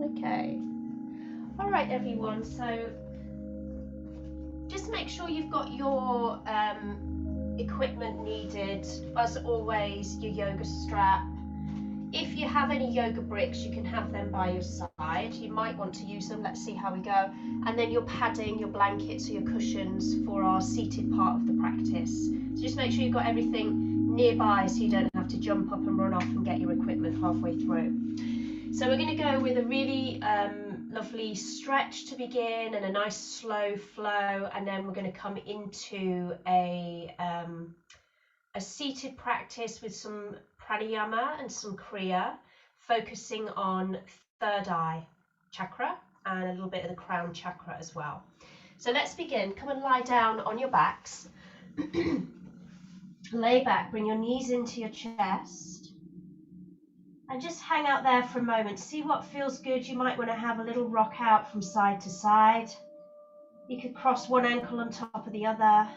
Okay. All right, everyone. So just make sure you've got your equipment needed. As always, your yoga strap. If you have any yoga bricks, you can have them by your side. You might want to use them. Let's see how we go. And then your padding, your blankets or your cushions for our seated part of the practice. So just make sure you've got everything nearby so you don't have to jump up and run off and get your equipment halfway through. So we're going to go with a really lovely stretch to begin and a nice slow flow, and then we're going to come into a seated practice with some pranayama and some kriya, focusing on third eye chakra and a little bit of the crown chakra as well. So let's begin. Come and lie down on your backs. Lay back, bring your knees into your chest, and just hang out there for a moment. See what feels good. You might want to have a little rock out from side to side. You could cross one ankle on top of the other.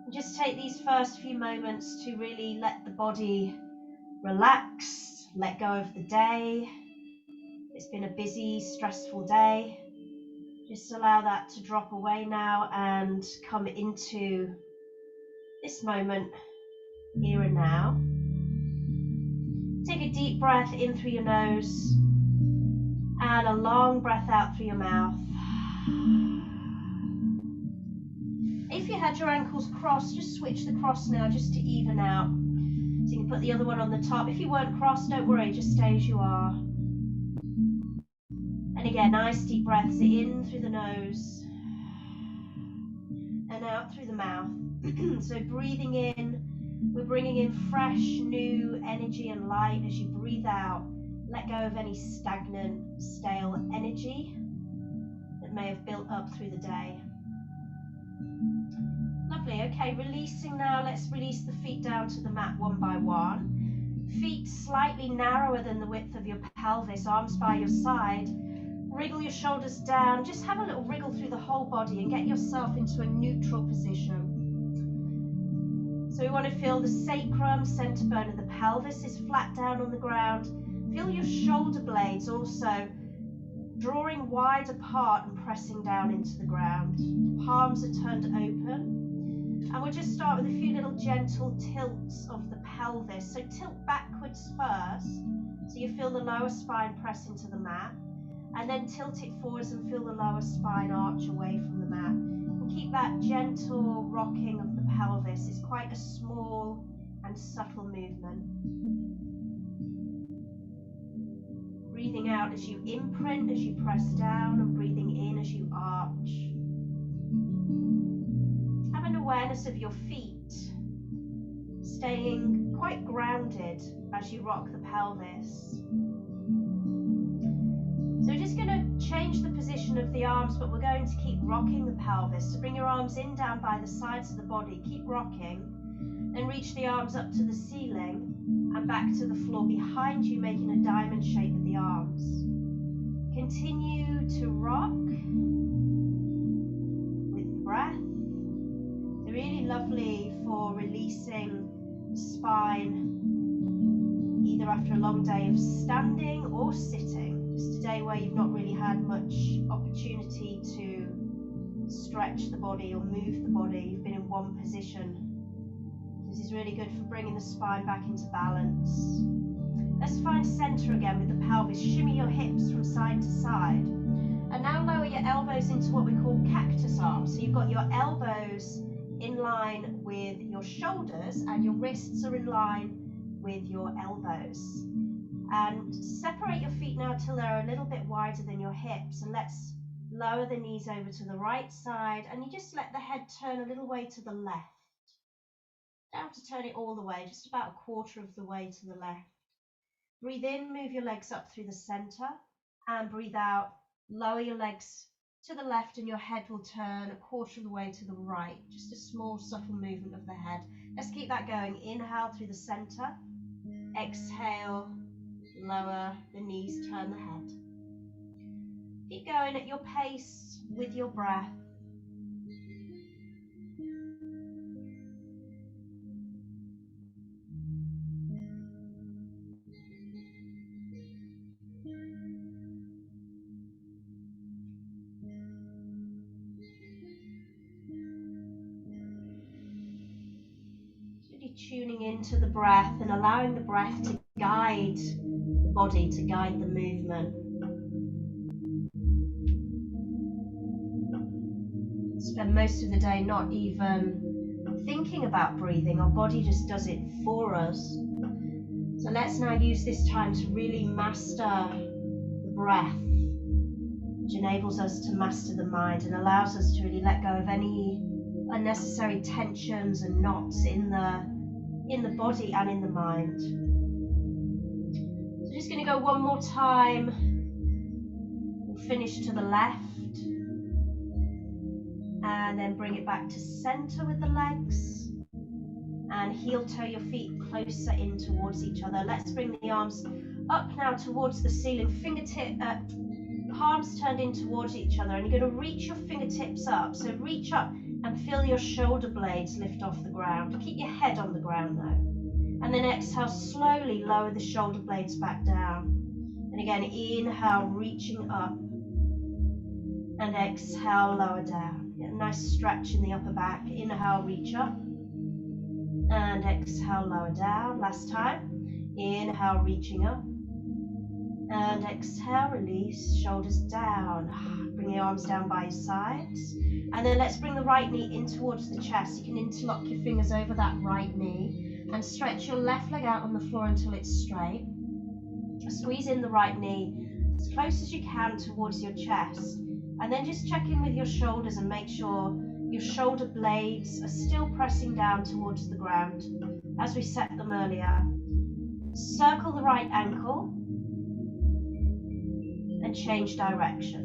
And just take these first few moments to really let the body relax, let go of the day. It's been a busy, stressful day. Just allow that to drop away now and come into this moment here and now. Take a deep breath in through your nose and a long breath out through your mouth. If you had your ankles crossed, just switch the cross now just to even out. So you can put the other one on the top. If you weren't crossed, don't worry, just stay as you are. And again, nice deep breaths in through the nose and out through the mouth. So breathing in, we're bringing in fresh, new energy and light. As you breathe out, let go of any stagnant, stale energy that may have built up through the day. Lovely. Okay, releasing now. Let's release the feet down to the mat one by one. Feet slightly narrower than the width of your pelvis, arms by your side. Wriggle your shoulders down. Just have a little wriggle through the whole body and get yourself into a neutral position. So we want to feel the sacrum, center bone of the pelvis is flat down on the ground. Feel your shoulder blades also drawing wide apart and pressing down into the ground. Palms are turned open. And we'll just start with a few little gentle tilts of the pelvis. So tilt backwards first, so you feel the lower spine press into the mat. And then tilt it forwards and feel the lower spine arch away from the mat. And keep that gentle rocking of the pelvis. It's quite a small and subtle movement. Breathing out as you imprint, as you press down, and breathing in as you arch. Have an awareness of your feet, staying quite grounded as you rock the pelvis. So we're just going to change the position of the arms, but we're going to keep rocking the pelvis. So bring your arms in, down by the sides of the body, keep rocking, then reach the arms up to the ceiling and back to the floor behind you, making a diamond shape with the arms. Continue to rock with breath. They're really lovely for releasing spine, either after a long day of standing or sitting. Just a day where you've not really had much opportunity to stretch the body or move the body. You've been in one position. This is really good for bringing the spine back into balance. Let's find center again with the pelvis. Shimmy your hips from side to side. And now lower your elbows into what we call cactus arms. So you've got your elbows in line with your shoulders and your wrists are in line with your elbows. And separate your feet now till they're a little bit wider than your hips. And let's lower the knees over to the right side. And you just let the head turn a little way to the left. Don't have to turn it all the way, just about a quarter of the way to the left. Breathe in, move your legs up through the center. And breathe out, lower your legs to the left and your head will turn a quarter of the way to the right. Just a small, subtle movement of the head. Let's keep that going. Inhale through the center. Exhale, lower the knees, turn the head. Keep going at your pace with your breath. tuning into the breath and allowing the breath to guide the body, to guide the movement. Spend most of the day not even thinking about breathing. Our body just does it for us. So let's now use this time to really master the breath, which enables us to master the mind and allows us to really let go of any unnecessary tensions and knots in the body and in the mind. So just going to go one more time. We'll finish to the left and then bring it back to center with the legs and heel toe your feet closer in towards each other. Let's bring the arms up now towards the ceiling, palms turned in towards each other, and you're going to reach your fingertips up. So reach up and feel your shoulder blades lift off the ground. Keep your head on the ground though. And then exhale, slowly lower the shoulder blades back down. And again, inhale, reaching up. And exhale, lower down. Get a nice stretch in the upper back. Inhale, reach up. And exhale, lower down. Last time. Inhale, reaching up. And exhale, release, shoulders down. Bring the arms down by your sides. And then let's bring the right knee in towards the chest. You can interlock your fingers over that right knee and stretch your left leg out on the floor until it's straight. Squeeze in the right knee as close as you can towards your chest. And then just check in with your shoulders and make sure your shoulder blades are still pressing down towards the ground as we set them earlier. Circle the right ankle and change direction.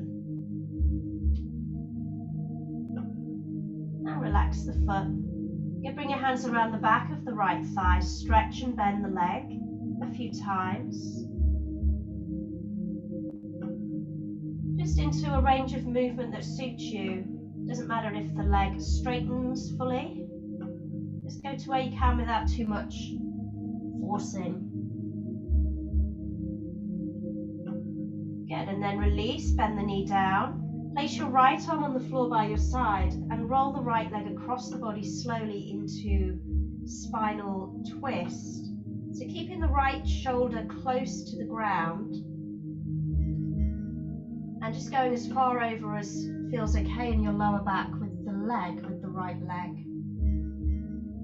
Now relax the foot. You bring your hands around the back of the right thigh, stretch and bend the leg a few times. Just into a range of movement that suits you. Doesn't matter if the leg straightens fully. Just go to where you can without too much forcing. Good, and then release, bend the knee down. Place your right arm on the floor by your side and roll the right leg across the body slowly into spinal twist. So keeping the right shoulder close to the ground and just going as far over as feels okay in your lower back with the leg, with the right leg.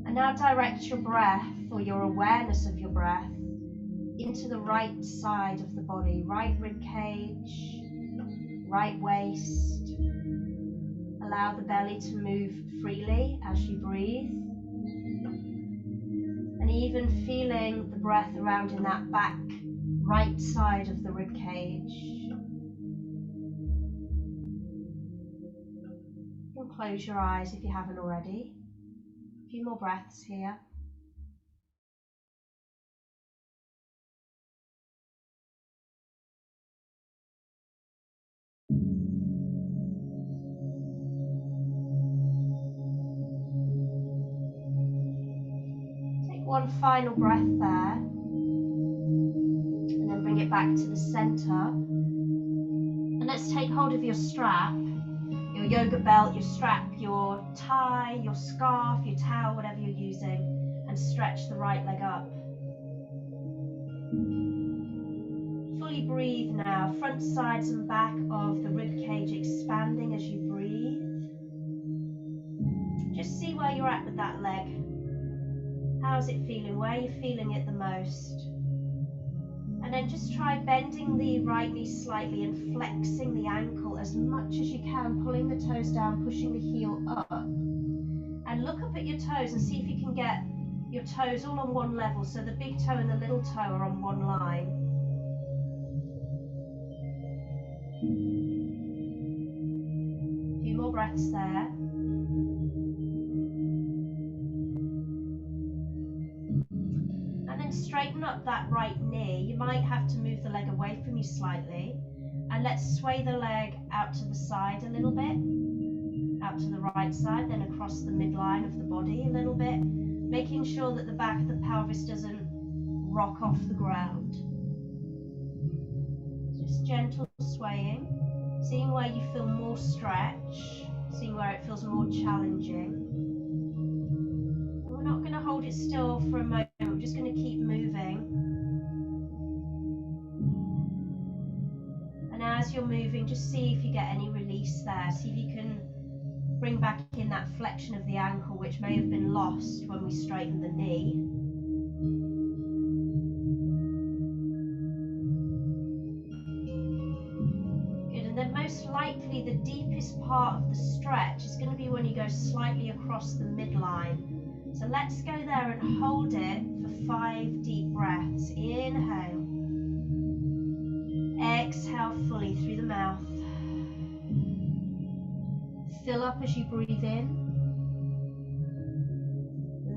And now direct your breath, or your awareness of your breath, into the right side of the body, right rib cage, right waist. Allow the belly to move freely as you breathe. And even feeling the breath around in that back right side of the rib cage. You can close your eyes if you haven't already. A few more breaths here. One final breath there, and then bring it back to the center. And let's take hold of your strap, your yoga belt, your strap, your tie, your scarf, your towel, whatever you're using, and stretch the right leg up. Fully breathe now, front, sides and back of the rib cage expanding as you breathe. Just see where you're at with that leg. How's it feeling? Where are you feeling it the most? And then just try bending the right knee slightly and flexing the ankle as much as you can, pulling the toes down, pushing the heel up. And look up at your toes and see if you can get your toes all on one level, so the big toe and the little toe are on one line. A few more breaths there. Straighten up that right knee. You might have to move the leg away from you slightly, and let's sway the leg out to the side a little bit, out to the right side, then across the midline of the body a little bit, making sure that the back of the pelvis doesn't rock off the ground. Just gentle swaying, seeing where you feel more stretch, seeing where it feels more challenging. not going to hold it still for a moment. We're just going to keep moving. And as you're moving, just see if you get any release there. See if you can bring back in that flexion of the ankle, which may have been lost when we straightened the knee. Good, and then most likely the deepest part of the stretch is going to be when you go slightly across the midline. So let's go there and hold it for 5 deep breaths. Inhale. Exhale fully through the mouth. Fill up as you breathe in.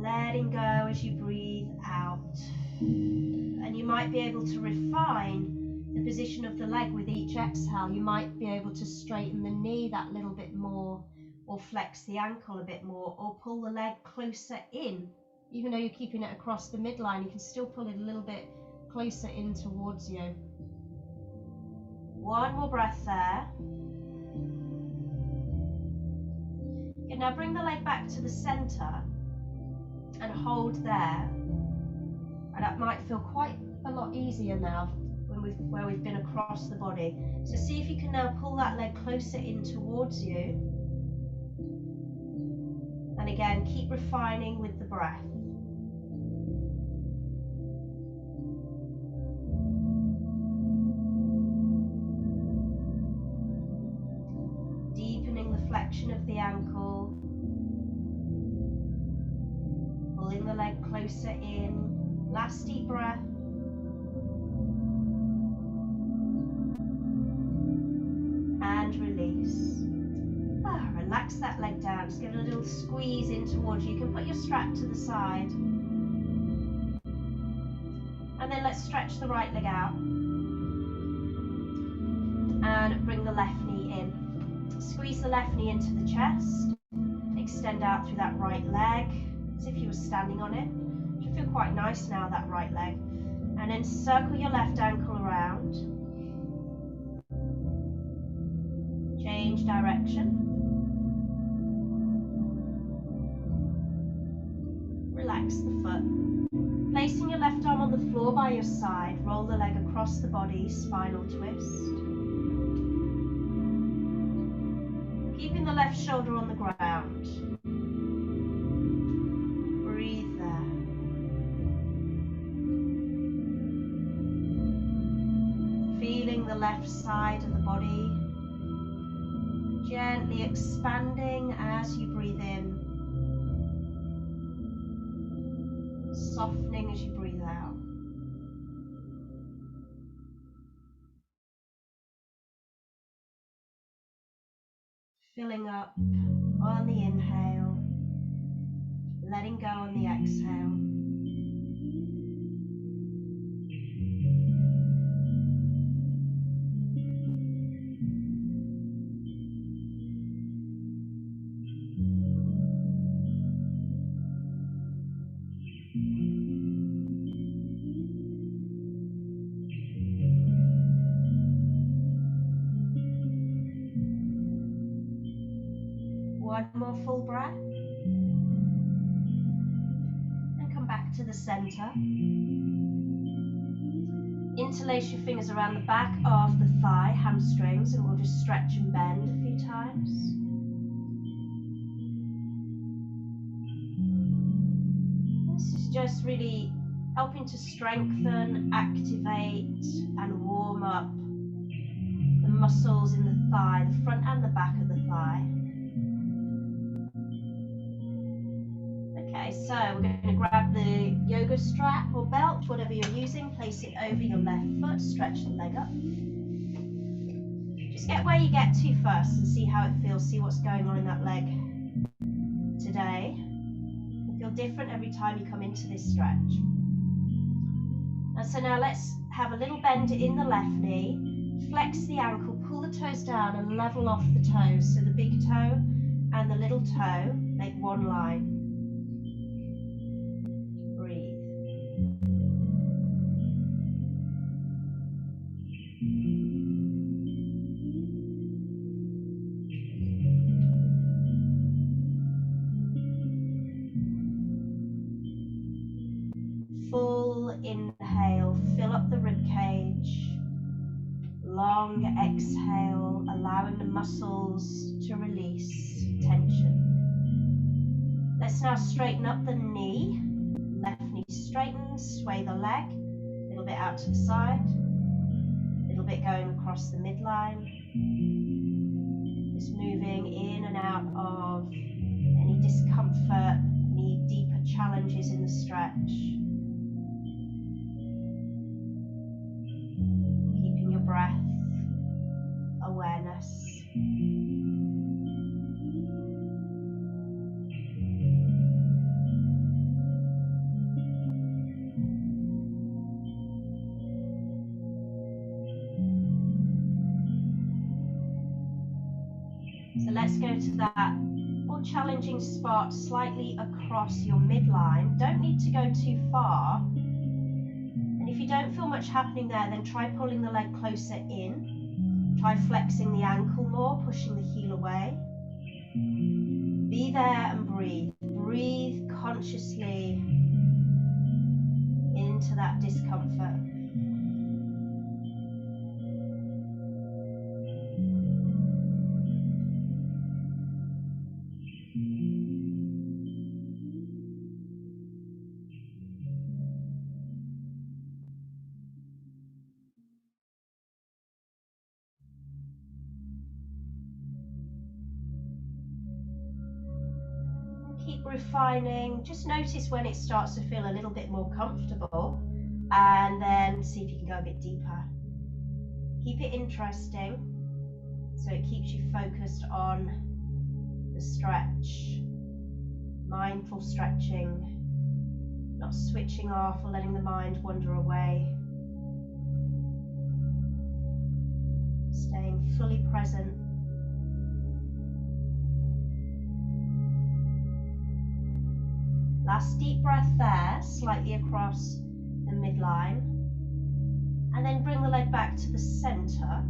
Letting go as you breathe out. And you might be able to refine the position of the leg with each exhale. You might be able to straighten the knee that little bit more, or flex the ankle a bit more, or pull the leg closer in. Even though you're keeping it across the midline, you can still pull it a little bit closer in towards you. One more breath there. Good, now bring the leg back to the center and hold there. And that might feel quite a lot easier now where we've been across the body. So see if you can now pull that leg closer in towards you. And again, keep refining with the breath. Deepening the flexion of the ankle. Pulling the leg closer in. Last deep breath. And release. Relax that leg down. Just give it a little squeeze in towards you. You can put your strap to the side. And then let's stretch the right leg out. And bring the left knee in. Squeeze the left knee into the chest. Extend out through that right leg, as if you were standing on it. It should feel quite nice now, that right leg. And then circle your left ankle around. Change direction. Relax the foot. Placing your left arm on the floor by your side, roll the leg across the body, spinal twist. Keeping the left shoulder on the ground. Breathe there. Feeling the left side of the body. Gently expanding as you breathe in. Softening as you breathe out. Filling up on the inhale, letting go on the exhale. One more full breath. And come back to the center. Interlace your fingers around the back of the thigh, hamstrings, and we'll just stretch and bend a few times. This is just really helping to strengthen, activate, and warm up the muscles in the thigh, the front and the back of the thigh. Okay, so we're going to grab the yoga strap or belt, whatever you're using, place it over your left foot, stretch the leg up. Just get where you get to first and see how it feels, see what's going on in that leg today. It'll feel different every time you come into this stretch. And so now let's have a little bend in the left knee, flex the ankle, pull the toes down and level off the toes. So the big toe and the little toe make one line. Full inhale, fill up the rib cage. Long exhale, allowing the muscles to release tension. Let's now straighten up the knee. Left knee straightens, sway the leg, a little bit out to the side, a little bit going across the midline. Just moving in and out of any discomfort, any deeper challenges in the stretch. Keeping your breath, awareness. So let's go to that more challenging spot slightly across your midline. Don't need to go too far. And if you don't feel much happening there, then try pulling the leg closer in. Try flexing the ankle more, pushing the heel away. Be there and breathe. Breathe consciously into that discomfort. Keep refining. Just notice when it starts to feel a little bit more comfortable, and then see if you can go a bit deeper. Keep it interesting so it keeps you focused on the stretch. Mindful stretching, not switching off or letting the mind wander away. Staying fully present. Last deep breath there, slightly across the midline. And then bring the leg back to the center,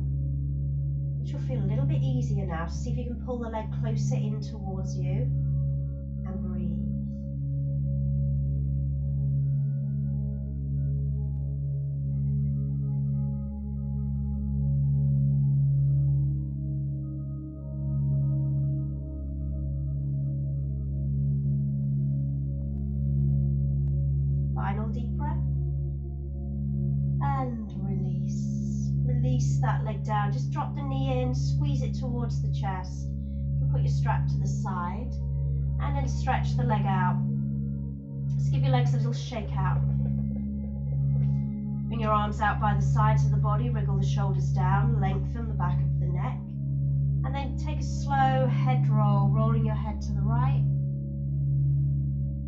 which will feel a little bit easier now. See if you can pull the leg closer in towards you and breathe. Final deep breath. And release. Release that leg down. Just drop the knee in, squeeze it towards the chest. You can put your strap to the side and then stretch the leg out. Just give your legs a little shake out. Bring your arms out by the sides of the body, wriggle the shoulders down, lengthen the back of the neck. And then take a slow head roll, rolling your head to the right.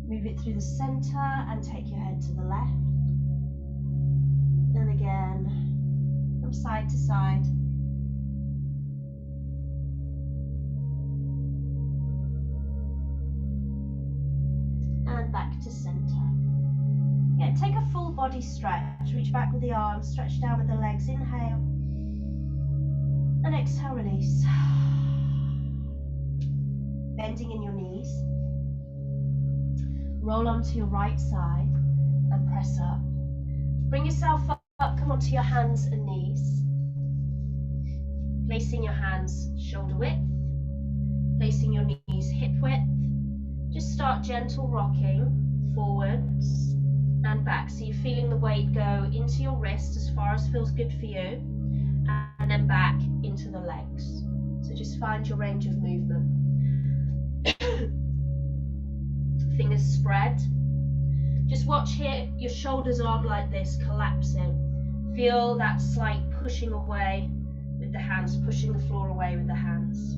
Move it through the center and take your head to the left. And again, from side to side. And back to center. Yeah, take a full body stretch. Reach back with the arms, stretch down with the legs. Inhale. And exhale, release. Bending in your knees. Roll onto your right side and press up. Bring yourself up, come onto your hands and knees. Placing your hands shoulder width, placing your knees hip width. Just start gentle rocking forwards and back. So you're feeling the weight go into your wrist as far as feels good for you, and then back into the legs. So just find your range of movement. Fingers spread. Just watch here, your shoulders aren't like this, collapsing. Feel that slight pushing away with the hands, pushing the floor away with the hands.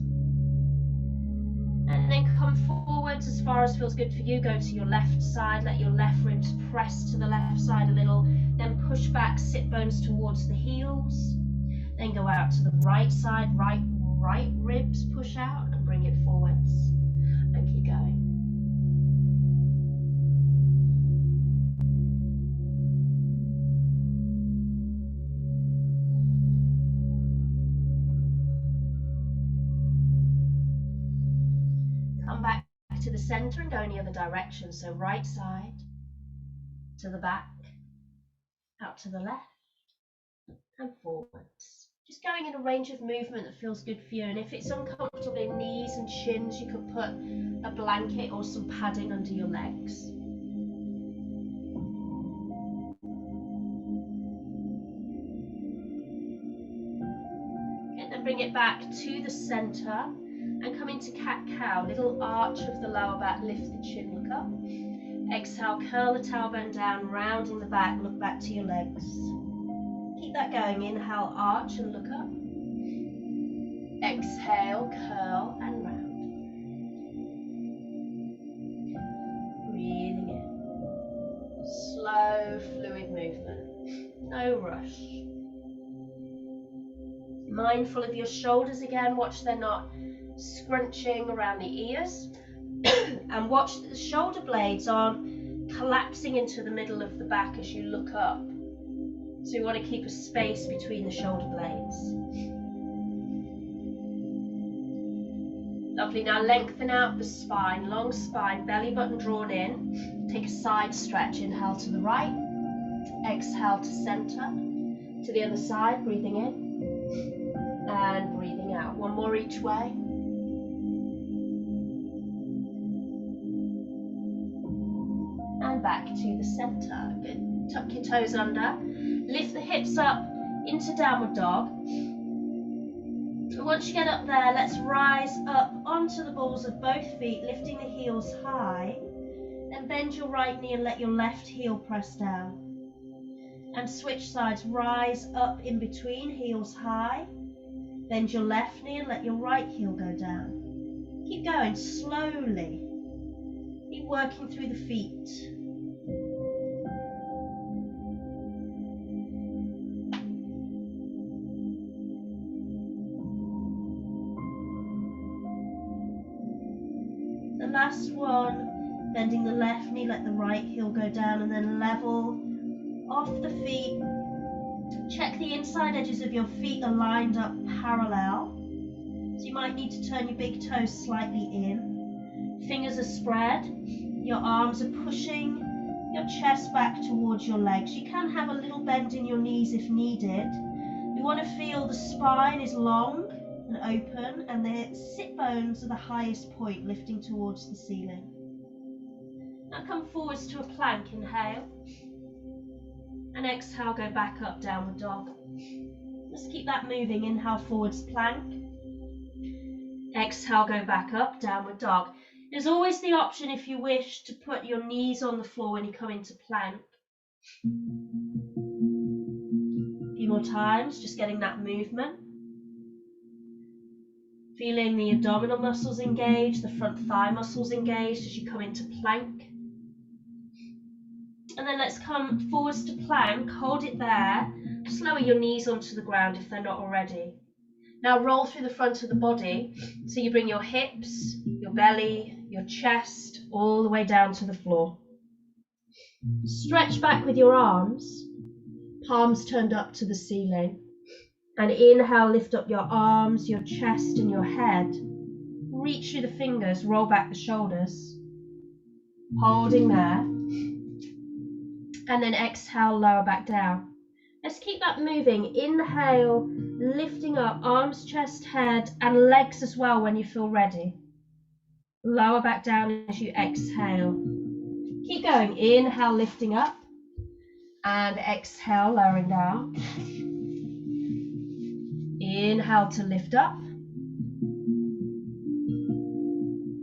And then come forwards as far as feels good for you. Go to your left side, let your left ribs press to the left side a little. Then push back, sit bones towards the heels. Then go out to the right side, right ribs push out and bring it forwards. And keep going. Come back to the center and go in the other direction. So right side, to the back, out to the left, and forwards. Just going in a range of movement that feels good for you. And if it's uncomfortable in knees and shins, you could put a blanket or some padding under your legs. And then bring it back to the center and come into cat-cow. Little arch of the lower back, lift the chin, look up. Exhale, curl the tailbone down, rounding the back, look back to your legs. Keep that going. Inhale, arch and look up. Exhale, curl and round. Breathing in. Slow, fluid movement. No rush. Mindful of your shoulders again. Watch they're not scrunching around the ears. And watch that the shoulder blades aren't collapsing into the middle of the back as you look up. So you want to keep a space between the shoulder blades. Lovely. Now lengthen out the spine, long spine, belly button drawn in. Take a side stretch. Inhale to the right. Exhale to center. To the other side, breathing in and breathing out. One more each way. And back to the center. Good. Tuck your toes under. Lift the hips up into downward dog. And once you get up there, let's rise up onto the balls of both feet, lifting the heels high. Then bend your right knee and let your left heel press down. And switch sides, rise up in between, heels high. Bend your left knee and let your right heel go down. Keep going slowly. Keep working through the feet. The last one, bending the left knee, let the right heel go down, and then level off the feet. Check the inside edges of your feet are lined up parallel. So you might need to turn your big toes slightly in. Fingers are spread. Your arms are pushing your chest back towards your legs. You can have a little bend in your knees if needed. We want to feel the spine is long and open, and the sit bones are the highest point, lifting towards the ceiling. Now come forwards to a plank. Inhale. And exhale, go back up, downward dog. Just keep that moving. Inhale, forwards plank. Exhale, go back up, downward dog. There's always the option, if you wish, to put your knees on the floor when you come into plank. A few more times, just getting that movement. Feeling the abdominal muscles engaged, the front thigh muscles engaged as you come into plank. And then let's come forwards to plank, hold it there. Just lower your knees onto the ground if they're not already. Now roll through the front of the body, so you bring your hips, your belly, your chest, all the way down to the floor. Stretch back with your arms, palms turned up to the ceiling. And inhale, lift up your arms, your chest and your head. Reach through the fingers, roll back the shoulders. Holding there. And then exhale, lower back down. Let's keep that moving. Inhale, lifting up arms, chest, head, and legs as well when you feel ready. Lower back down as you exhale. Keep going. Inhale, lifting up. And exhale, lowering down. Inhale to lift up.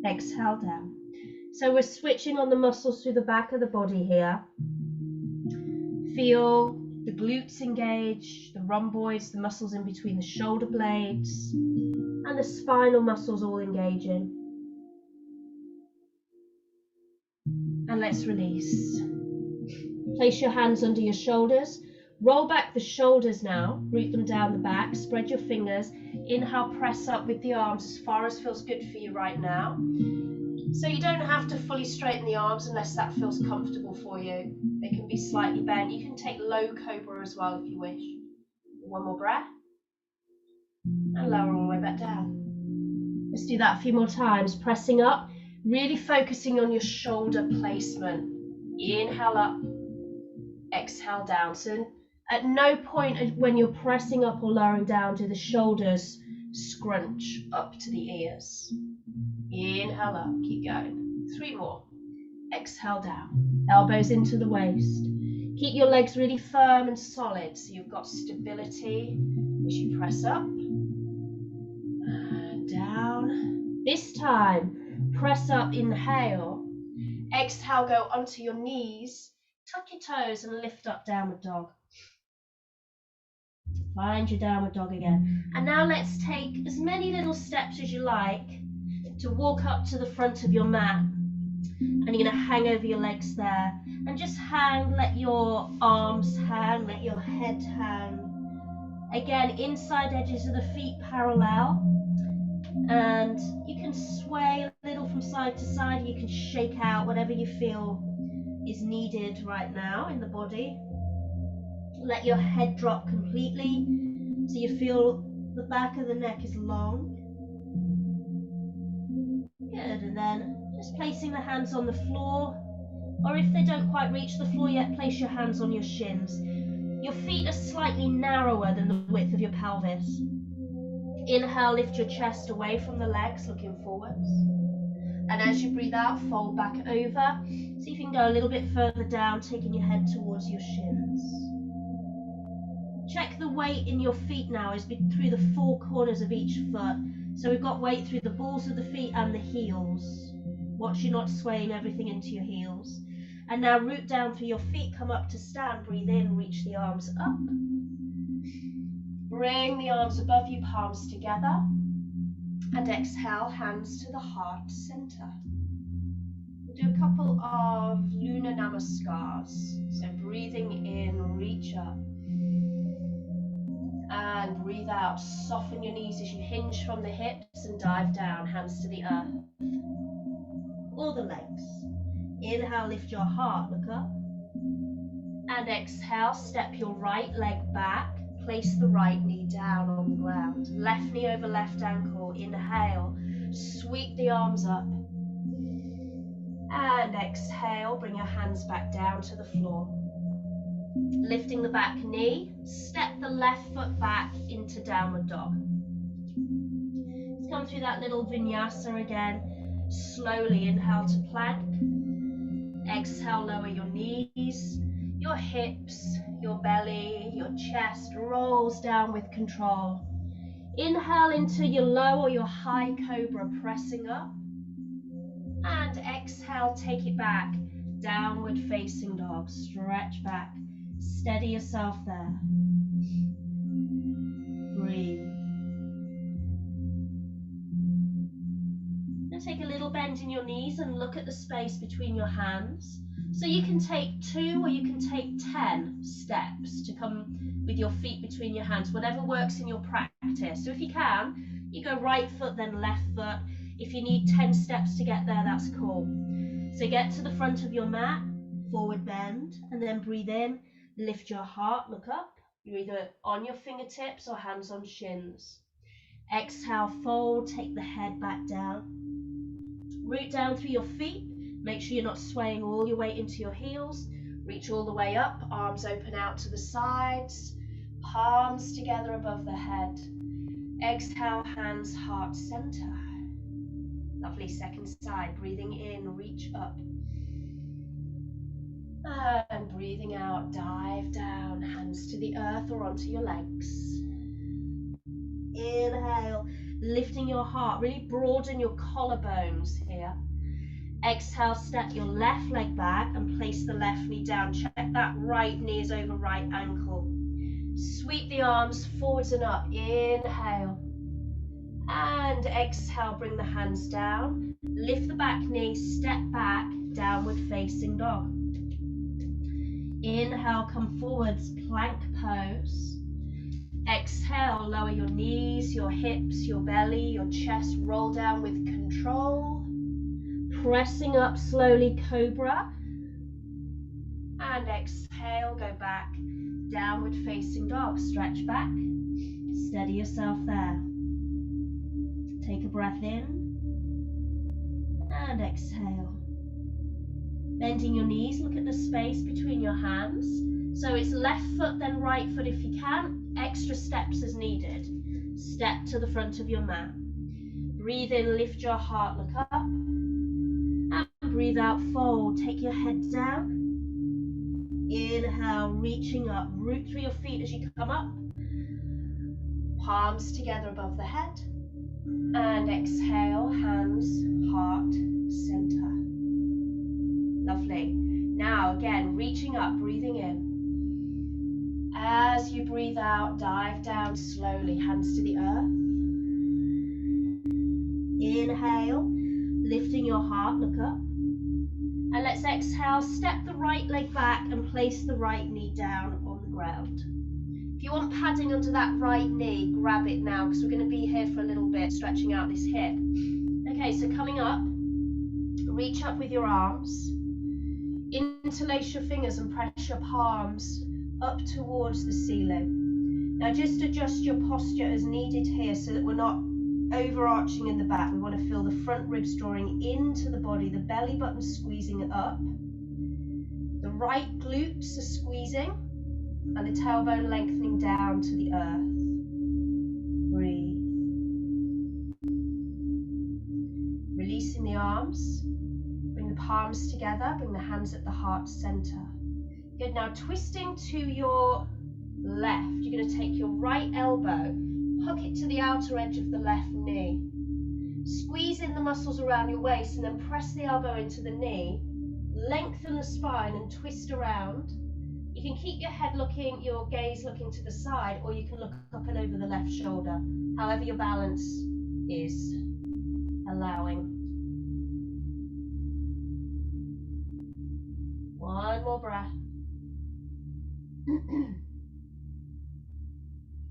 Exhale down. So we're switching on the muscles through the back of the body here. Feel the glutes engage, the rhomboids, the muscles in between the shoulder blades, and the spinal muscles all engaging. And let's release. Place your hands under your shoulders. Roll back the shoulders now, root them down the back, spread your fingers. Inhale, press up with the arms as far as feels good for you right now. So you don't have to fully straighten the arms unless that feels comfortable for you. They can be slightly bent. You can take low cobra as well if you wish. One more breath. And lower all the way back down. Let's do that a few more times. Pressing up, really focusing on your shoulder placement. Inhale up. Exhale down. So at no point when you're pressing up or lowering down do the shoulders scrunch up to the ears. Inhale up, keep going. 3 more. Exhale down. Elbows into the waist. Keep your legs really firm and solid so you've got stability as you press up and down. This time, press up, inhale. Exhale, go onto your knees. Tuck your toes and lift up, downward dog. Find your downward dog again. And now let's take as many little steps as you like to walk up to the front of your mat. And you're going to hang over your legs there. And just hang, let your arms hang, let your head hang. Again, inside edges of the feet parallel. And you can sway a little from side to side. You can shake out whatever you feel is needed right now in the body. Let your head drop completely so you feel the back of the neck is long. Good, and then just placing the hands on the floor, or if they don't quite reach the floor yet, place your hands on your shins. Your feet are slightly narrower than the width of your pelvis. Inhale, lift your chest away from the legs, looking forwards. And as you breathe out, fold back over. See if you can go a little bit further down, taking your head towards your shins. Check the weight in your feet now is through the 4 corners of each foot. So we've got weight through the balls of the feet and the heels. Watch you not swaying everything into your heels. And now root down through your feet, come up to stand, breathe in, reach the arms up. Bring the arms above you, palms together. And exhale, hands to the heart center. We'll do a couple of lunar namaskars. So breathing in, reach up. And breathe out, soften your knees as you hinge from the hips and dive down, hands to the earth. Or the legs. Inhale, lift your heart, look up. And exhale, step your right leg back. Place the right knee down on the ground. Left knee over left ankle. Inhale, sweep the arms up. And exhale, bring your hands back down to the floor. Lifting the back knee, step the left foot back into downward dog. Let's come through that little vinyasa again. Slowly inhale to plank. Exhale, lower your knees, your hips, your belly, your chest rolls down with control. Inhale into your low or your high cobra, pressing up. And exhale, take it back. Downward facing dog, stretch back. Steady yourself there. Breathe. Now take a little bend in your knees and look at the space between your hands. So you can take 2 or you can take 10 steps to come with your feet between your hands, whatever works in your practice. So if you can, you go right foot, then left foot. If you need 10 steps to get there, that's cool. So get to the front of your mat, forward bend, and then breathe in, lift your heart, look up. You're either on your fingertips or hands on shins. Exhale, fold, take the head back down. Root down through your feet. Make sure you're not swaying all your weight into your heels. Reach all the way up, arms open out to the sides, palms together above the head. Exhale, hands, heart center. Lovely, second side, breathing in, reach up. And breathing out, dive down, hands to the earth or onto your legs. Inhale, lifting your heart, really broaden your collarbones here. Exhale, step your left leg back and place the left knee down. Check that right knee is over right ankle. Sweep the arms forwards and up. Inhale. And exhale, bring the hands down. Lift the back knee, step back, downward facing dog. Inhale, come forwards, plank pose. Exhale, lower your knees, your hips, your belly, your chest, roll down with control. Pressing up slowly, cobra. And exhale, go back, downward facing dog. Stretch back, steady yourself there. Take a breath in and exhale. Bending your knees, look at the space between your hands. So it's left foot, then right foot if you can. Extra steps as needed. Step to the front of your mat. Breathe in, lift your heart, look up. And breathe out, fold. Take your head down. Inhale, reaching up. Root through your feet as you come up. Palms together above the head. And exhale, hands, heart, center. Lovely. Now again, reaching up, breathing in. As you breathe out, dive down slowly, hands to the earth. Inhale, lifting your heart, look up. And let's exhale, step the right leg back and place the right knee down on the ground. If you want padding under that right knee, grab it now, because we're going to be here for a little bit, stretching out this hip. Okay, so coming up, reach up with your arms. Interlace your fingers and press your palms up towards the ceiling. Now just adjust your posture as needed here so that we're not overarching in the back. We want to feel the front ribs drawing into the body, the belly button squeezing up. The right glutes are squeezing and the tailbone lengthening down to the earth. Breathe. Releasing the arms. Bring the palms together, bring the hands at the heart center. Good, now twisting to your left, you're going to take your right elbow, hook it to the outer edge of the left knee. Squeeze in the muscles around your waist and then press the elbow into the knee. Lengthen the spine and twist around. You can keep your head looking, your gaze looking to the side, or you can look up and over the left shoulder, however your balance is allowing. One more breath.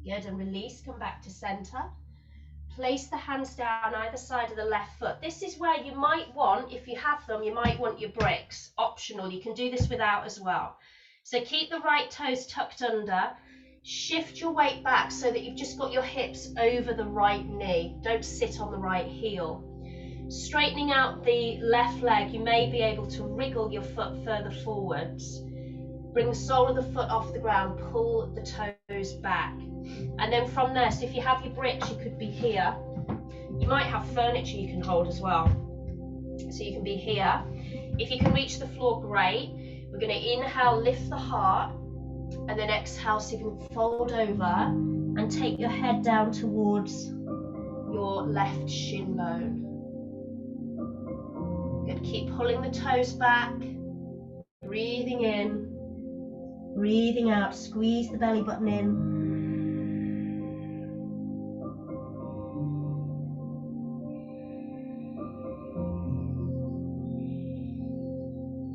Good, and release, come back to center. Place the hands down either side of the left foot. This is where you might want, if you have them, you might want your bricks. Optional, you can do this without as well. So keep the right toes tucked under. Shift your weight back so that you've just got your hips over the right knee. Don't sit on the right heel. Straightening out the left leg, you may be able to wriggle your foot further forwards. Bring the sole of the foot off the ground, pull the toes back. And then from there, so if you have your bricks, you could be here. You might have furniture you can hold as well. So you can be here. If you can reach the floor, great. We're going to inhale, lift the heart, and then exhale so you can fold over and take your head down towards your left shin bone. Good, keep pulling the toes back, breathing in, breathing out, squeeze the belly button in.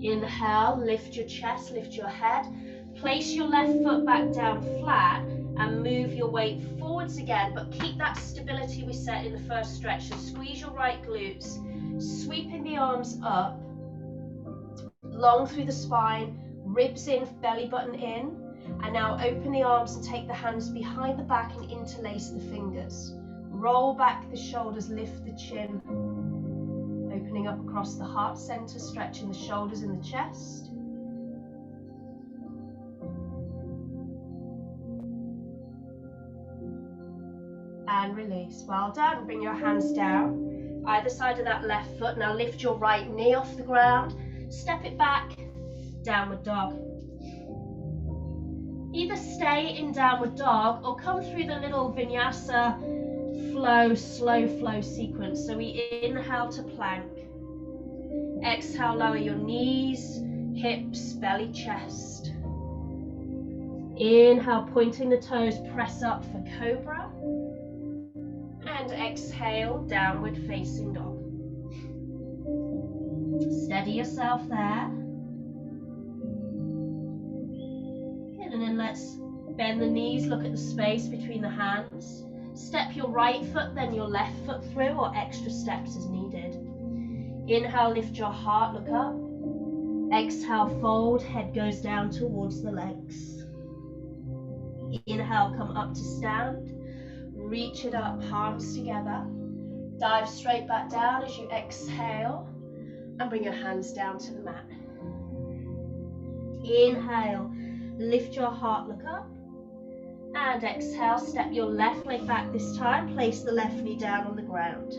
Inhale, lift your chest, lift your head. Place your left foot back down flat and move your weight forwards again, but keep that stability we set in the first stretch. So squeeze your right glutes, sweeping the arms up, long through the spine, ribs in, belly button in. And now open the arms and take the hands behind the back and interlace the fingers. Roll back the shoulders, lift the chin. Opening up across the heart center, stretching the shoulders and the chest. And release. Well done. Bring your hands down, either side of that left foot. Now lift your right knee off the ground. Step it back, downward dog. Either stay in downward dog or come through the little vinyasa flow, slow flow sequence. So we inhale to plank. Exhale, lower your knees, hips, belly, chest. Inhale, pointing the toes, press up for cobra. And exhale, downward facing dog. Steady yourself there. Good, and then let's bend the knees, look at the space between the hands. Step your right foot, then your left foot through, or extra steps as needed. Inhale, lift your heart, look up. Exhale, fold, head goes down towards the legs. Inhale, come up to stand. Reach it up, palms together. Dive straight back down as you exhale. And bring your hands down to the mat. Inhale, lift your heart, look up. And exhale, step your left leg back this time. Place the left knee down on the ground.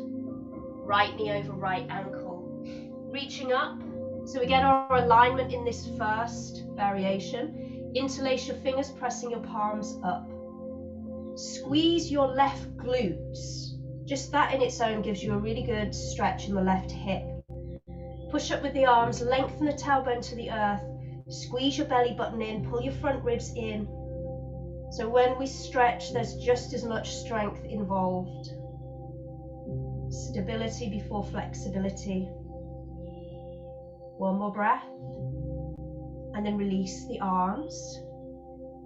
Right knee over right ankle. Reaching up, so we get our alignment in this first variation. Interlace your fingers, pressing your palms up. Squeeze your left glutes. Just that in its own gives you a really good stretch in the left hip. Push up with the arms, lengthen the tailbone to the earth. Squeeze your belly button in, pull your front ribs in. So when we stretch, there's just as much strength involved. Stability before flexibility. One more breath. And then release the arms.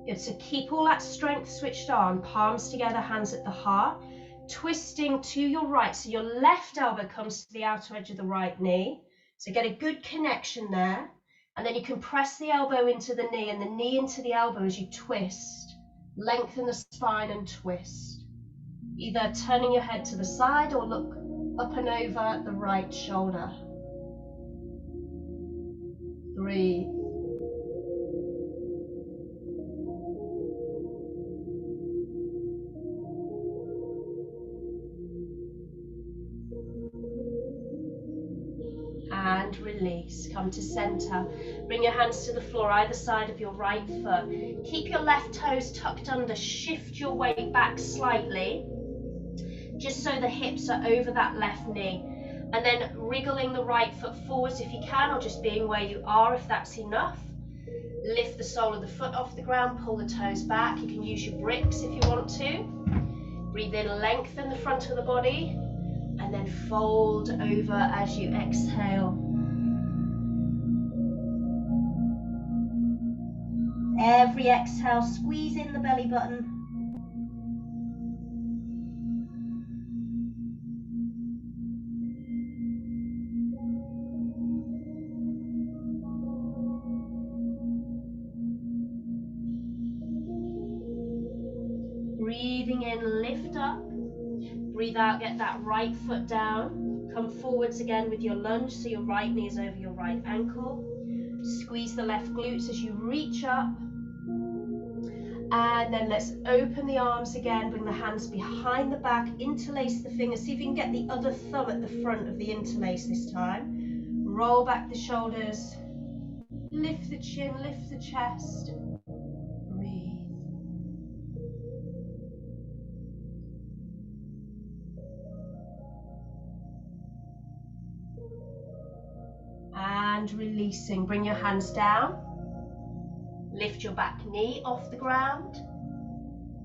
Good, so keep all that strength switched on, palms together, hands at the heart. Twisting to your right, so your left elbow comes to the outer edge of the right knee. So get a good connection there. And then you can press the elbow into the knee and the knee into the elbow as you twist. Lengthen the spine and twist. Either turning your head to the side or look up and over the right shoulder. Breathe. And release. Come to center. Bring your hands to the floor, either side of your right foot. Keep your left toes tucked under. Shift your weight back slightly, just so the hips are over that left knee. And then wriggling the right foot forwards if you can, or just being where you are if that's enough. Lift the sole of the foot off the ground, pull the toes back. You can use your bricks if you want to. Breathe in, lengthen the front of the body. And then fold over as you exhale. Every exhale, squeeze in the belly button. Breathing in, lift up. Breathe out, get that right foot down. Come forwards again with your lunge, so your right knee is over your right ankle. Squeeze the left glutes as you reach up. And then let's open the arms again, bring the hands behind the back, interlace the fingers. See if you can get the other thumb at the front of the interlace this time. Roll back the shoulders. Lift the chin, lift the chest. Breathe. And releasing, bring your hands down, lift your back knee off the ground,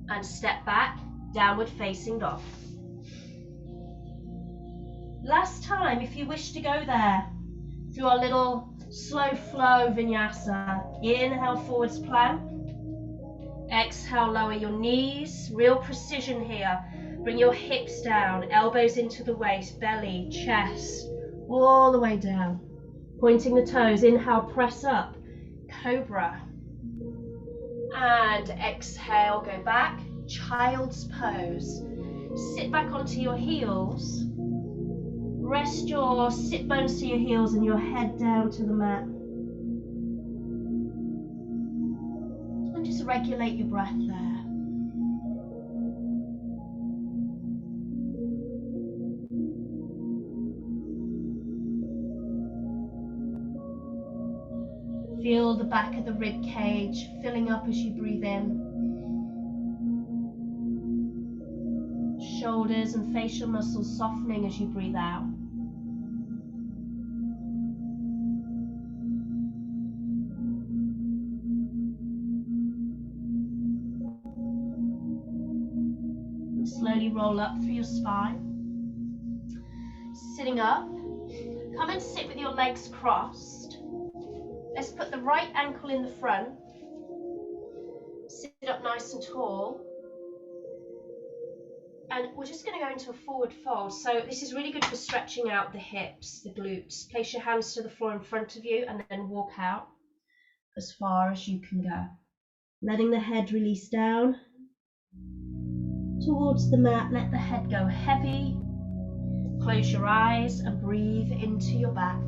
and step back, downward facing dog. Last time, if you wish to go there, through our little slow flow vinyasa. Inhale, forwards plank. Exhale, lower your knees, real precision here. Bring your hips down, elbows into the waist, belly, chest, all the way down. Pointing the toes, inhale, press up, cobra. And exhale, go back, child's pose. Sit back onto your heels. Rest your sit bones to your heels and your head down to the mat. And just regulate your breath there. Feel the back of the rib cage filling up as you breathe in. Shoulders and facial muscles softening as you breathe out. And slowly roll up through your spine. Sitting up, come and sit with your legs crossed. Let's put the right ankle in the front. Sit up nice and tall. And we're just going to go into a forward fold. So this is really good for stretching out the hips, the glutes. Place your hands to the floor in front of you and then walk out as far as you can go. Letting the head release down towards the mat. Let the head go heavy. Close your eyes and breathe into your back.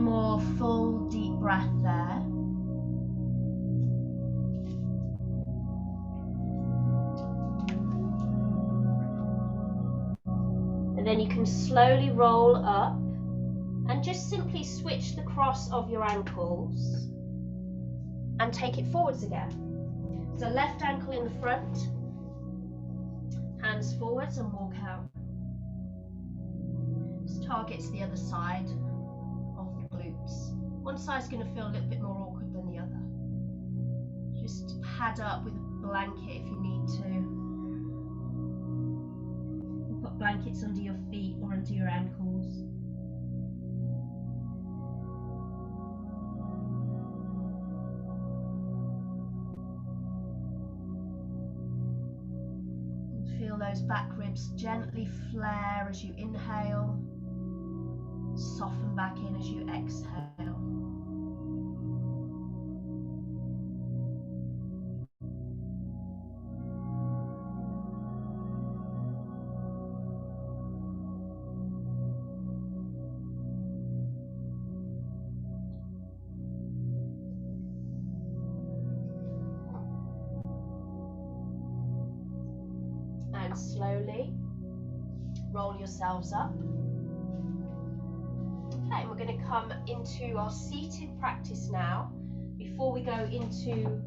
more full deep breath there. And then you can slowly roll up and just simply switch the cross of your ankles and take it forwards again. So left ankle in the front, hands forwards and walk out. Just targets the other side of the glutes. One side's going to feel a little bit more awkward than the other. Just pad up with a blanket if you need to. Put blankets under your feet or under your ankles. Feel those back ribs gently flare as you inhale, soften back in as you exhale. And slowly roll yourselves up. Okay, we're going to come into our seated practice now before we go into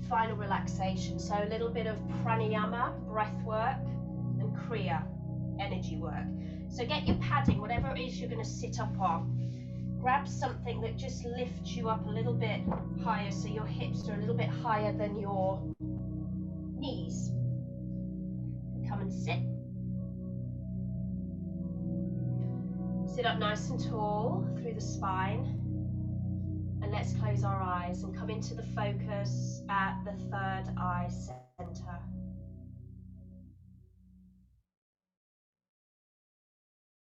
final relaxation. So a little bit of pranayama, breath work, and kriya, energy work. So get your padding, whatever it is you're going to sit up on. Grab something that just lifts you up a little bit higher so your hips are a little bit higher than your knees. Come and sit. Sit up nice and tall through the spine. And let's close our eyes and come into the focus at the third eye center.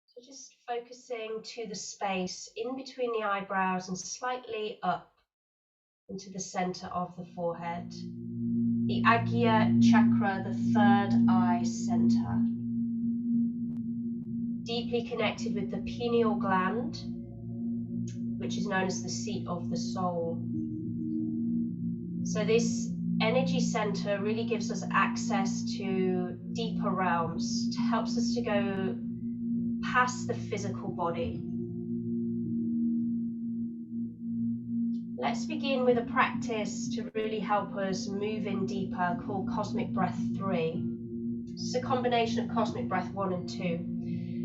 So just focusing to the space in between the eyebrows and slightly up into the center of the forehead. The Agya chakra, the third eye center. Deeply connected with the pineal gland, which is known as the seat of the soul. So this energy center really gives us access to deeper realms, helps us to go past the physical body. Let's begin with a practice to really help us move in deeper called Cosmic Breath 3. It's a combination of Cosmic Breath 1 and 2.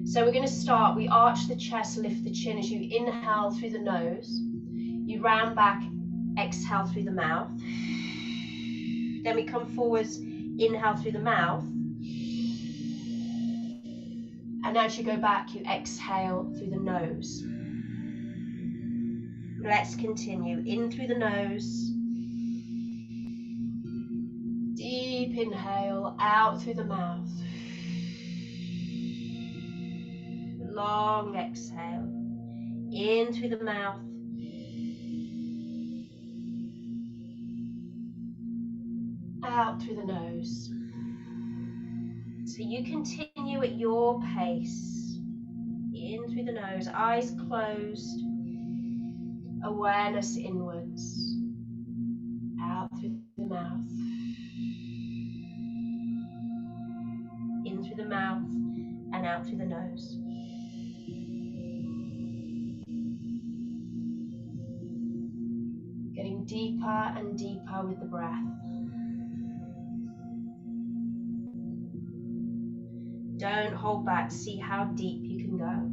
So we're going to start, we arch the chest, lift the chin as you inhale through the nose. You round back, exhale through the mouth. Then we come forwards, inhale through the mouth. And as you go back, you exhale through the nose. Let's continue. In through the nose. Deep inhale, out through the mouth. Long exhale. In through the mouth. Out through the nose. So you continue at your pace. In through the nose, eyes closed. Awareness inwards. Out through the mouth. In through the mouth and out through the nose. Getting deeper and deeper with the breath. Don't hold back, see how deep you can go.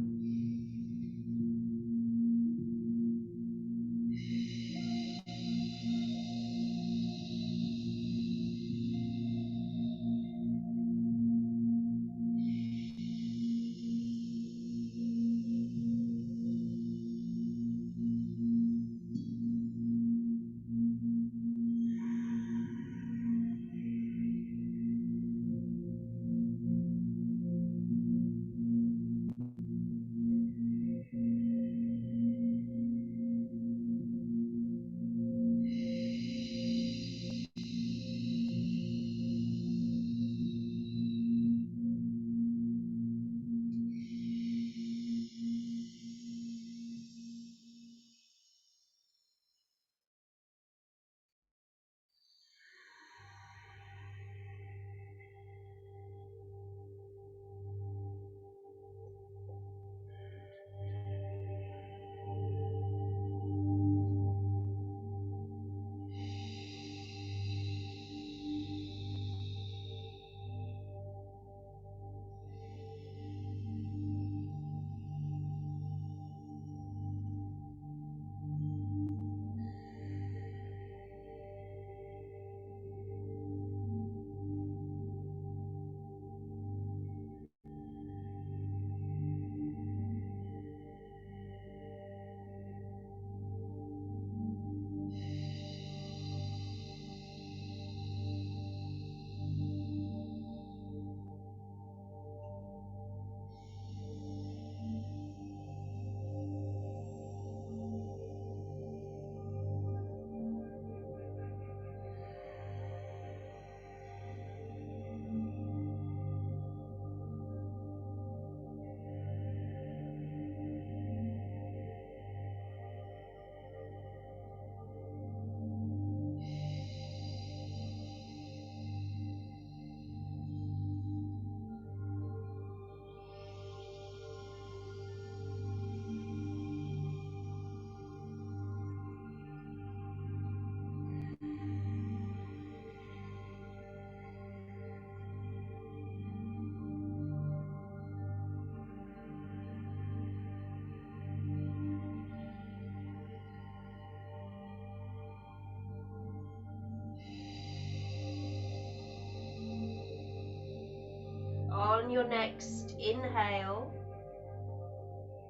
on your next inhale,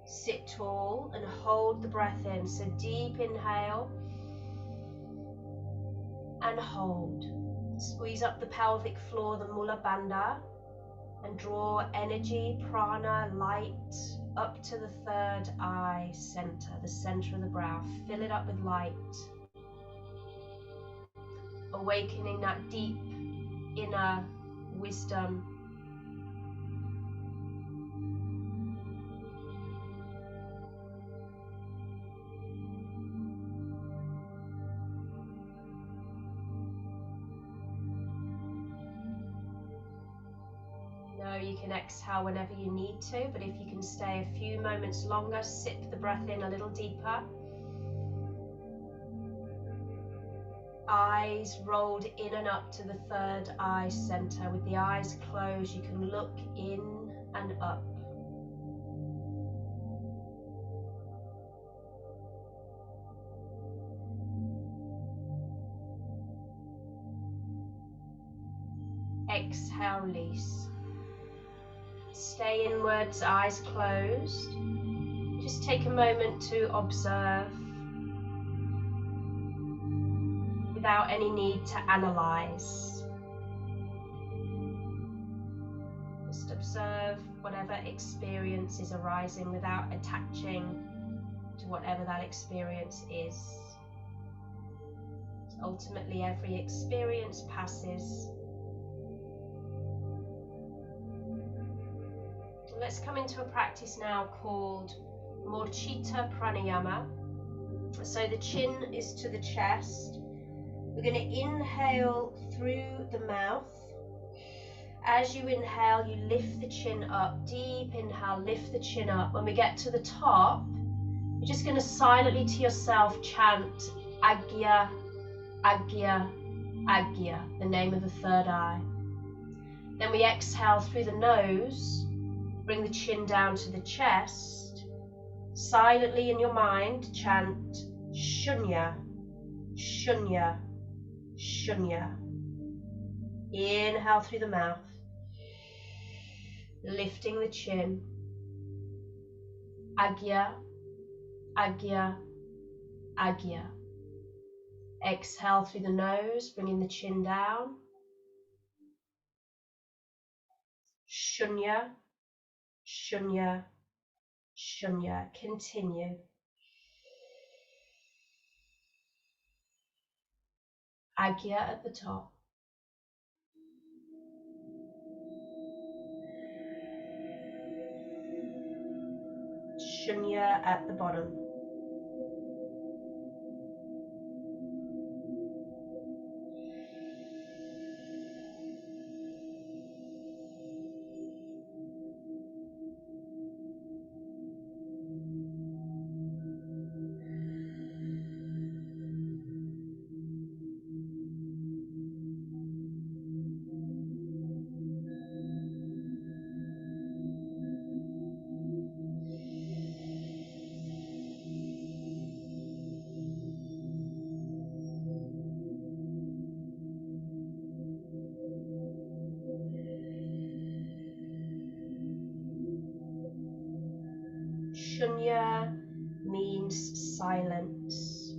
sit tall and hold the breath in. So deep inhale and hold. Squeeze up the pelvic floor, the Mula Bandha, and draw energy, prana, light up to the third eye center, the center of the brow. Fill it up with light, awakening that deep inner wisdom. You can exhale whenever you need to, but if you can stay a few moments longer, sip the breath in a little deeper. Eyes rolled in and up to the third eye center. With the eyes closed, you can look in and up. Exhale, release. Stay inwards, eyes closed. Just take a moment to observe without any need to analyze. Just observe whatever experience is arising without attaching to whatever that experience is. Ultimately, every experience passes. Let's come into a practice now called Morchita Pranayama. So the chin is to the chest. We're going to inhale through the mouth. As you inhale, you lift the chin up. Deep inhale, lift the chin up. When we get to the top, you're just going to silently to yourself chant Agya, Agya, Agya, the name of the third eye. Then we exhale through the nose. Bring the chin down to the chest. Silently in your mind, chant Shunya, Shunya, Shunya. Inhale through the mouth, lifting the chin. Agya, Agya, Agya. Exhale through the nose, bringing the chin down. Shunya, Shunya, Shunya. Continue. Agya at the top. Shunya at the bottom. Shunya means silence.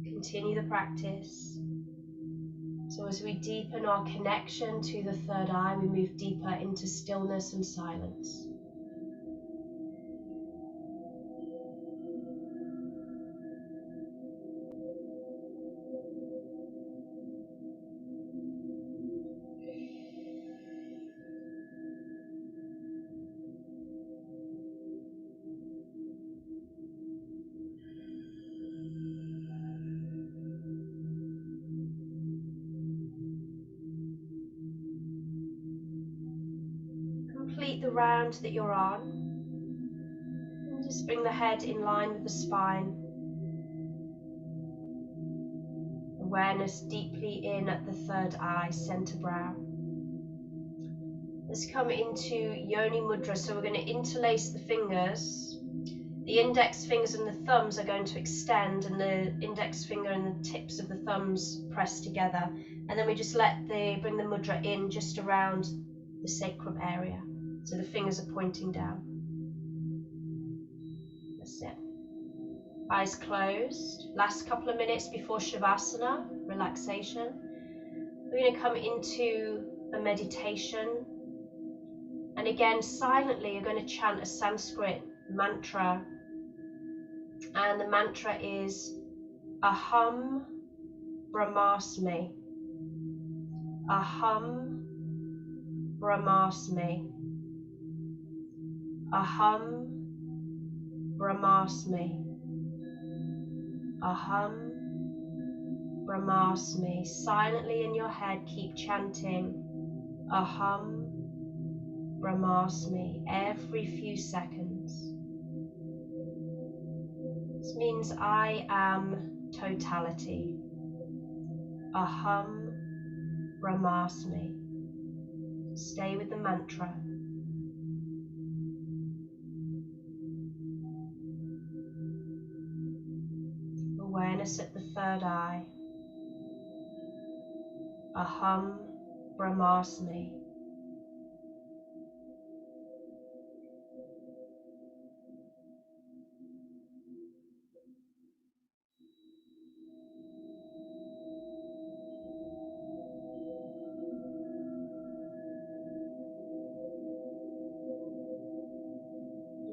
Continue the practice. So as we deepen our connection to the third eye, we move deeper into stillness and silence. Complete the round that you're on, and just bring the head in line with the spine. Awareness deeply in at the third eye, center brow. Let's come into Yoni Mudra. So we're going to interlace the fingers. The index fingers and the thumbs are going to extend, and the index finger and the tips of the thumbs press together. And then we just bring the mudra in just around the sacrum area. So the fingers are pointing down. That's it. Eyes closed. Last couple of minutes before Shavasana, relaxation. We're going to come into a meditation. And again, silently, you're going to chant a Sanskrit mantra. And the mantra is Aham Brahmasmi. Aham Brahmasmi. Aham Brahmasmi. Aham Brahmasmi. Silently in your head, keep chanting Aham Brahmasmi every few seconds. This means I am totality. Aham Brahmasmi. Stay with the mantra. Awareness at the third eye. Aham Brahmasmi.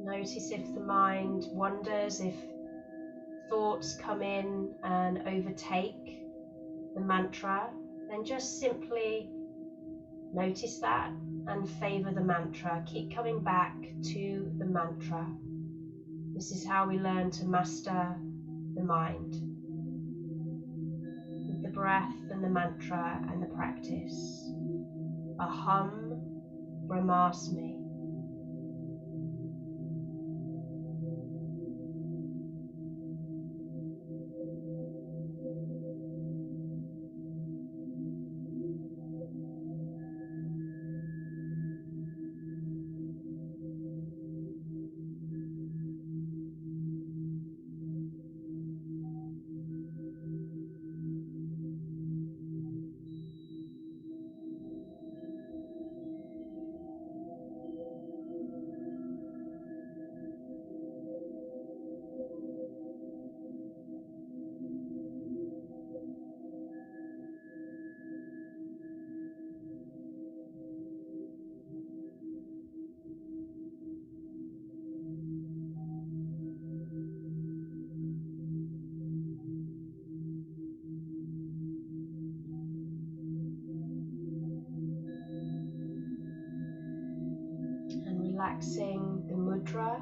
Notice if the mind wanders, if thoughts come in and overtake the mantra, then just simply notice that and favor the mantra. Keep coming back to the mantra. This is how we learn to master the mind, with the breath and the mantra and the practice. Aham Brahmasmi. Relaxing the mudra.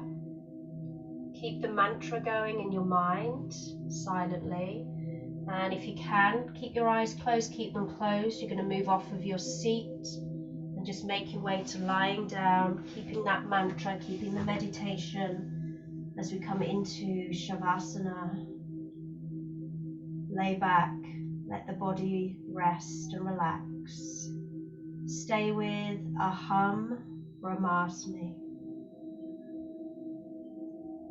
Keep the mantra going in your mind silently, and if you can, keep your eyes closed, keep them closed. You're going to move off of your seat and just make your way to lying down, keeping that mantra, keeping the meditation as we come into Shavasana. Lay back, let the body rest and relax. Stay with Aham Brahmasmi.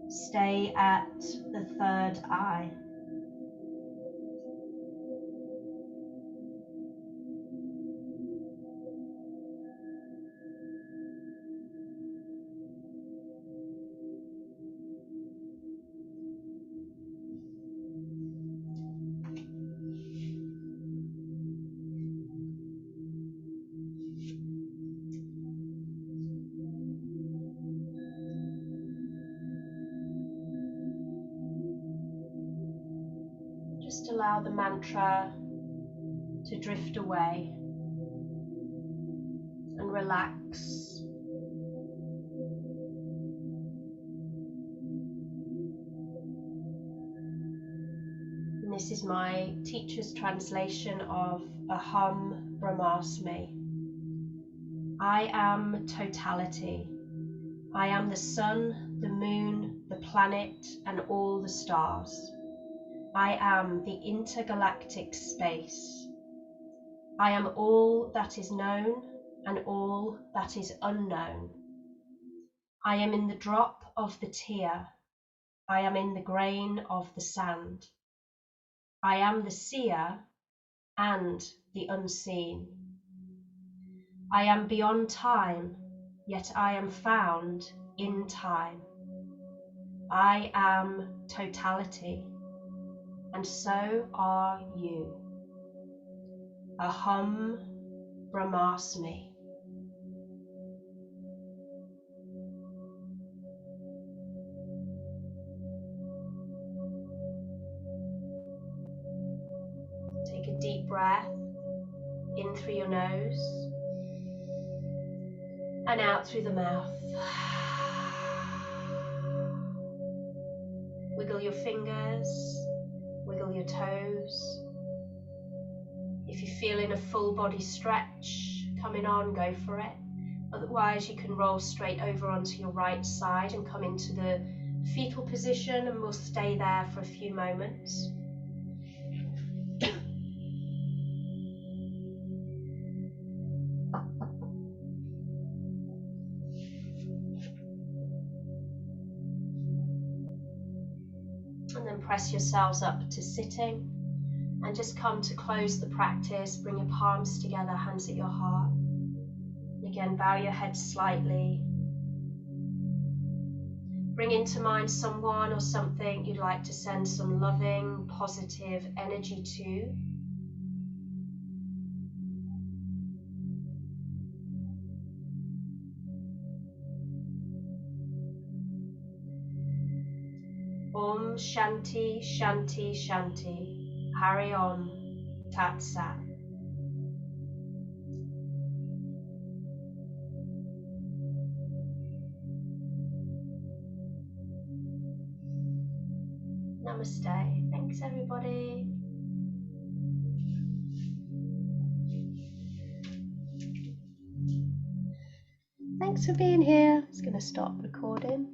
Stay at the third eye. Just allow the mantra to drift away and relax. And this is my teacher's translation of Aham Brahmasmi. I am totality. I am the sun, the moon, the planet, and all the stars. I am the intergalactic space. I am all that is known and all that is unknown. I am in the drop of the tear. I am in the grain of the sand. I am the seer and the unseen. I am beyond time, yet I am found in time. I am totality, and so are you. Aham Brahmasmi. Take a deep breath in through your nose and out through the mouth. Wiggle your fingers, wiggle your toes. If you're feeling a full body stretch coming on, go for it. Otherwise, you can roll straight over onto your right side and come into the fetal position, and we'll stay there for a few moments. And then press yourselves up to sitting, and just come to close the practice. Bring your palms together, hands at your heart. Again, bow your head slightly. Bring into mind someone or something you'd like to send some loving, positive energy to. Om Shanti Shanti Shanti. Hari Om Tat Sat. Namaste. Thanks, everybody. Thanks for being here. I'm just going to stop recording.